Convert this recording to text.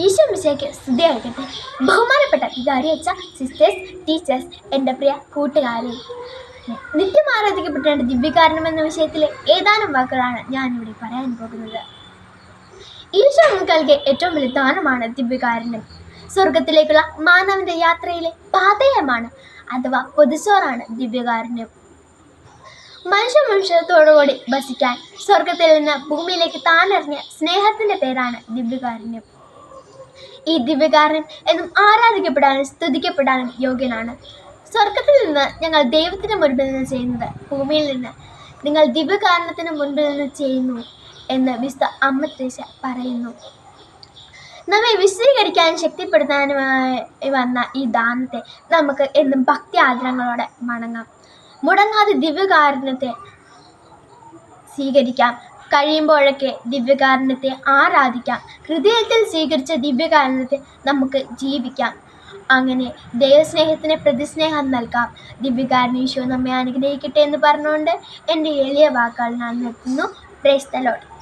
ഈശോ മിശിഹായ്ക്ക് സ്തുതിയായിരിക്കട്ടെ. ബഹുമാനപ്പെട്ട വികാരി അച്ഛ, സിസ്റ്റേഴ്സ്, ടീച്ചേഴ്സ്, എൻ്റെ പ്രിയ കൂട്ടുകാരെ, നിത്യം ആരാധിക്കപ്പെടേണ്ട ദിവ്യകാരണം എന്ന വിഷയത്തിലെ ഏതാനും വാക്കുകളാണ് ഞാനിവിടെ പറയാൻ പോകുന്നത്. ഈശോ നമുക്ക് നൽകിയ ഏറ്റവും വലിയ ദാനമാണ് ദിവ്യകാരുണ്യം. സ്വർഗത്തിലേക്കുള്ള മാനവന്റെ യാത്രയിലെ പാതയമാണ് അഥവാ പൊതുസോറാണ് ദിവ്യകാരുണ്യം. മനുഷ്യത്തോടുകൂടി വസിക്കാൻ സ്വർഗത്തിൽ നിന്ന് ഭൂമിയിലേക്ക് താനിറങ്ങിയ സ്നേഹത്തിന്റെ പേരാണ് ദിവ്യകാരുണ്യം. ഈ ദിവ്യകാരുണ്യം എന്നും ആരാധിക്കപ്പെടാനും സ്തുതിക്കപ്പെടാനും യോഗ്യനാണ്. സ്വർഗത്തിൽ നിന്ന് ഞങ്ങൾ ദൈവത്തിന് മുൻപിൽ നിന്ന് ചെയ്യുന്നത് ഭൂമിയിൽ നിന്ന് നിങ്ങൾ ദിവ്യകാരുണ്യത്തിന് മുൻപിൽ നിന്ന് ചെയ്യുന്നു എന്ന് വിശുദ്ധ അമ്മ ത്രേസ്യ പറയുന്നു. നമ്മെ വിശദീകരിക്കാനും ശക്തിപ്പെടുത്താനുമായി വന്ന ഈ ദാനത്തെ നമുക്ക് എന്നും ഭക്തി ആദരങ്ങളോടെ വണങ്ങാം. മുടങ്ങാതെ ദിവ്യകാരുണ്യത്തെ സ്വീകരിക്കാം. കഴിയുമ്പോഴൊക്കെ ദിവ്യകാരുണ്യത്തെ ആരാധിക്കാം. ഹൃദയത്തിൽ സ്വീകരിച്ച ദിവ്യകാരുണ്യത്തെ നമുക്ക് ജീവിക്കാം. അങ്ങനെ ദൈവസ്നേഹത്തിന് പ്രതിസ്നേഹം നൽകാം. ദിവ്യകാരുണ്യ ഈശോ നമ്മെ അനുഗ്രഹിക്കട്ടെ എന്ന് പറഞ്ഞുകൊണ്ട് എൻ്റെ എളിയ വാക്കുകൾ ഞാൻ നിർത്തുന്നു. Praise the Lord.